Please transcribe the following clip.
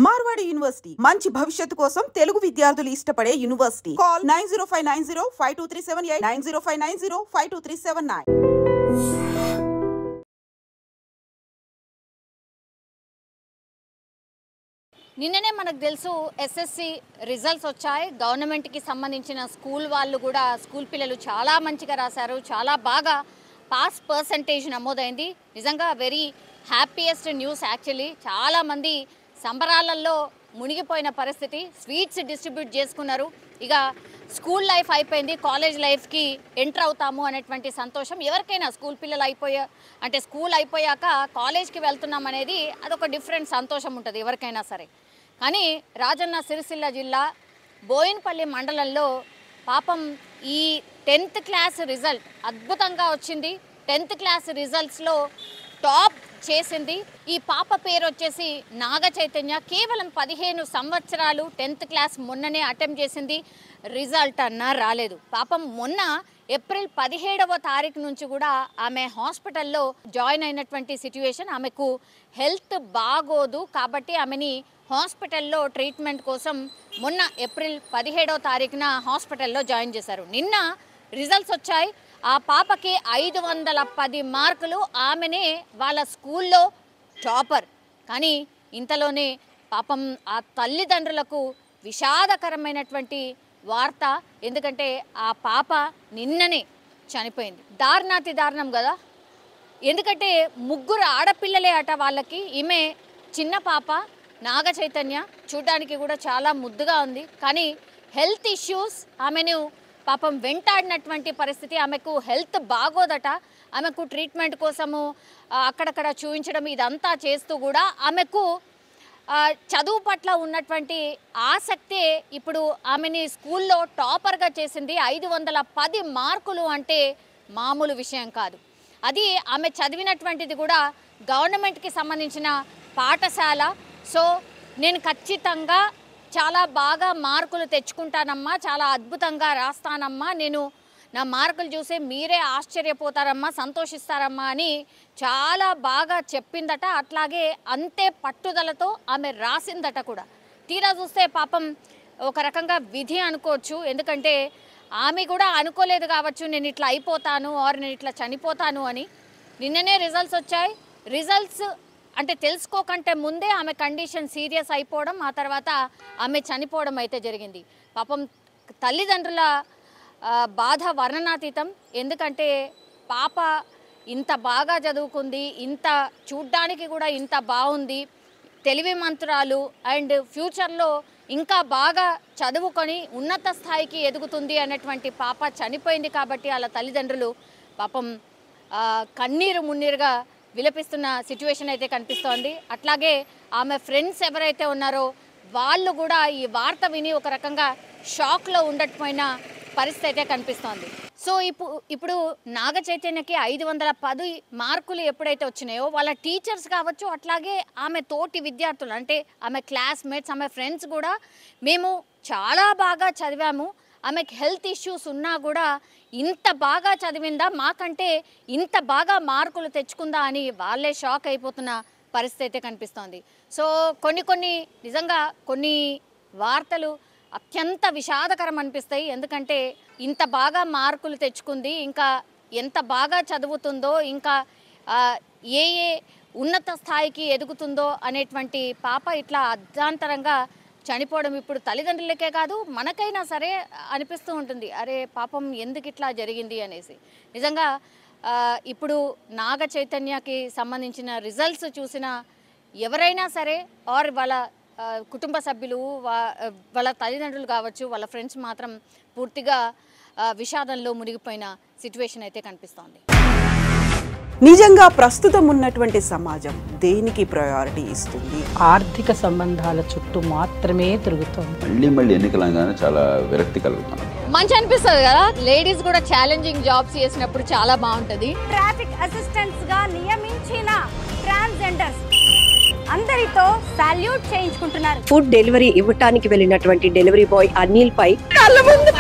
Marwadi university మంచి భవిష్యత్తు కోసం తెలుగు విద్యార్థులు ఇష్టపడే యూనివర్సిటీ. కాల్ 9059052378 9059052379. నిన్ననే మనకు తెలుసు ఎస్ఎస్సి రిజల్ట్స్ వచ్చాయి. గవర్నమెంట్కి సంబంధించిన స్కూల్ వాళ్ళు కూడా స్కూల్ పిల్లలు చాలా మంచిగా రాశారు. చాలా బాగా పాస్ పర్సంటేజ్ నమోదైంది. నిజంగా వెరీ హ్యాపీయెస్ట్ న్యూస్ యాక్చువల్లీ. చాలామంది సంబరాలలో మునిగిపోయిన పరిస్థితి. స్వీట్స్ డిస్ట్రిబ్యూట్ చేసుకున్నారు. ఇక స్కూల్ లైఫ్ అయిపోయింది, కాలేజ్ లైఫ్కి ఎంటర్ అవుతాము అనేటువంటి సంతోషం ఎవరికైనా. స్కూల్ పిల్లలు స్కూల్ అయిపోయాక కాలేజ్కి వెళ్తున్నాం అనేది అదొక డిఫరెంట్ సంతోషం ఉంటుంది ఎవరికైనా సరే. కానీ రాజన్న సిరిసిల్ల జిల్లా బోయిన్పల్లి మండలంలో పాపం ఈ 10th క్లాస్ రిజల్ట్ అద్భుతంగా వచ్చింది. 10th క్లాస్ రిజల్ట్స్లో టాప్ చేసింది. ఈ పాప పేరు వచ్చేసి నాగ చైతన్య. కేవలం 15 సంవత్సరాలు, 10th క్లాస్ మొన్ననే అటెంప్ట్ చేసింది. రిజల్ట్ అన్నా రాలేదు. పాపం మొన్న ఏప్రిల్ 17వ తారీఖు నుంచి కూడా ఆమె హాస్పిటల్లో జాయిన్ అయినటువంటి సిచ్యువేషన్. ఆమెకు హెల్త్ బాగోదు కాబట్టి ఆమెని హాస్పిటల్లో ట్రీట్మెంట్ కోసం మొన్న ఏప్రిల్ 17వ తారీఖున హాస్పిటల్లో జాయిన్ చేశారు. నిన్న రిజల్ట్స్ వచ్చాయి. ఆ పాపకి 510 మార్కులు. ఆమెనే వాళ్ళ స్కూల్లో టాపర్. కానీ ఇంతలోనే పాపం ఆ తల్లిదండ్రులకు విషాదకరమైనటువంటి వార్త. ఎందుకంటే ఆ పాప నిన్ననే చనిపోయింది. దారుణాతి దారుణం కదా. ఎందుకంటే 3 ఆడపిల్లలే అట వాళ్ళకి. ఈమె చిన్న పాప నాగ చైతన్య. చూడడానికి కూడా చాలా ముద్దుగా ఉంది. కానీ హెల్త్ ఇష్యూస్ ఆమెను పాపం వెంటాడినటువంటి పరిస్థితి. ఆమెకు హెల్త్ బాగోదట. ఆమెకు ట్రీట్మెంట్ కోసము అక్కడక్కడ చూపించడం ఇదంతా చేస్తూ కూడా ఆమెకు చదువు పట్ల ఉన్నటువంటి ఆసక్తే ఇప్పుడు ఆమెని స్కూల్లో టాపర్గా చేసింది. 510 మార్కులు అంటే మామూలు విషయం కాదు. అది ఆమె చదివినటువంటిది కూడా గవర్నమెంట్కి సంబంధించిన పాఠశాల. సో నేను ఖచ్చితంగా చాలా బాగా మార్కులు తెచ్చుకుంటానమ్మా, చాలా అద్భుతంగా రాస్తానమ్మా, నా మార్కులు చూసి మీరే ఆశ్చర్యపోతారమ్మా, సంతోషిస్తారమ్మా అని చాలా బాగా చెప్పిందట. అట్లాగే అంతే పట్టుదలతో ఆమె రాసిందట కూడా. తీరా చూస్తే పాపం ఒక రకంగా విధి అనుకోవచ్చు. ఎందుకంటే ఆమె కూడా అనుకోలేదు కావచ్చు నేను ఇట్లా అయిపోతాను ఆర్ నేను ఇట్లా చనిపోతాను అని. నిన్ననే రిజల్ట్స్ వచ్చాయి. రిజల్ట్స్ అంటే తెలుసుకోకంటే ముందే ఆమె కండిషన్ సీరియస్ అయిపోవడం, ఆ తర్వాత ఆమె చనిపోవడం అయితే జరిగింది. పాపం తల్లిదండ్రుల బాధ వర్ణనాతీతం. ఎందుకంటే పాప ఇంత బాగా చదువుకుంది, ఇంత చూడ్డానికి కూడా ఇంత బాగుంది, తెలివిమంతురాలు, అండ్ ఫ్యూచర్లో ఇంకా బాగా చదువుకొని ఉన్నత స్థాయికి ఎదుగుతుంది అనేటువంటి పాప చనిపోయింది. కాబట్టి వాళ్ళ తల్లిదండ్రులు పాపం కన్నీరు మున్నీరుగా విలపిస్తున్న సిచ్యువేషన్ అయితే కనిపిస్తోంది. అట్లాగే ఆమె ఫ్రెండ్స్ ఎవరైతే ఉన్నారో వాళ్ళు కూడా ఈ వార్త విని ఒక రకంగా షాక్లో ఉండకపోయిన పరిస్థితి అయితే కనిపిస్తోంది. సో ఇప్పుడు నాగ చైతన్యకి 510 మార్కులు ఎప్పుడైతే వచ్చినాయో వాళ్ళ టీచర్స్ కావచ్చు, అట్లాగే ఆమె తోటి విద్యార్థులు అంటే ఆమె క్లాస్మేట్స్, ఆమె ఫ్రెండ్స్ కూడా మేము చాలా బాగా చదివాము, ఆమెకి హెల్త్ ఇష్యూస్ ఉన్నా కూడా ఇంత బాగా చదివిందా, మాకంటే ఇంత బాగా మార్కులు తెచ్చుకుందా అని వాళ్ళే షాక్ అయిపోతున్న పరిస్థితి అయితే కనిపిస్తోంది. సో కొన్ని నిజంగా కొన్ని వార్తలు అత్యంత విషాదకరం అనిపిస్తాయి. ఎందుకంటే ఇంత బాగా మార్కులు తెచ్చుకుంది, ఇంకా ఎంత బాగా చదువుతుందో, ఇంకా ఏ ఉన్నత స్థాయికి ఎదుగుతుందో అనేటువంటి పాప ఇట్లా అర్ధాంతరంగా చనిపోవడం ఇప్పుడు తల్లిదండ్రులకే కాదు మనకైనా సరే అనిపిస్తూ ఉంటుంది, అరే పాపం ఎందుకు ఇట్లా జరిగింది అనేసి. నిజంగా ఇప్పుడు నాగ చైతన్యకి సంబంధించిన రిజల్ట్స్ చూసిన ఎవరైనా సరే ఆర్ వాళ్ళ కుటుంబ సభ్యులు, వాళ్ళ తల్లిదండ్రులు కావచ్చు, వాళ్ళ ఫ్రెండ్స్ మాత్రం పూర్తిగా విషాదంలో మునిగిపోయిన సిచ్యువేషన్ అయితే కనిపిస్తోంది. నిజంగా ప్రస్తుతం ఉన్నటువంటి సమాజం దేనికి ప్రయారిటీ ఇస్తుంది? ఆర్థిక సంబంధాల చుట్టూ మాత్రమే తిరుగుతుంది. మళ్ళీ ఎన్నికలంగానే చాలా విరక్తి కలుగుతుంది. మంచి అనిపిస్తుంది కదా. లేడీస్ కూడా ఛాలెంజింగ్ జాబ్స్ చేసినప్పుడు చాలా బాగుంటది. ట్రాఫిక్ అసిస్టెంట్స్ గా నియమించిన ట్రాన్స్జెండర్స్ అందరితో సాల్యూట్ చేయించుకుంటున్నారు. ఫుడ్ డెలివరీ ఇవ్వటానికి వెళ్ళినటువంటి డెలివరీ బాయ్ అనిల్ పై కళ్ళ ముందు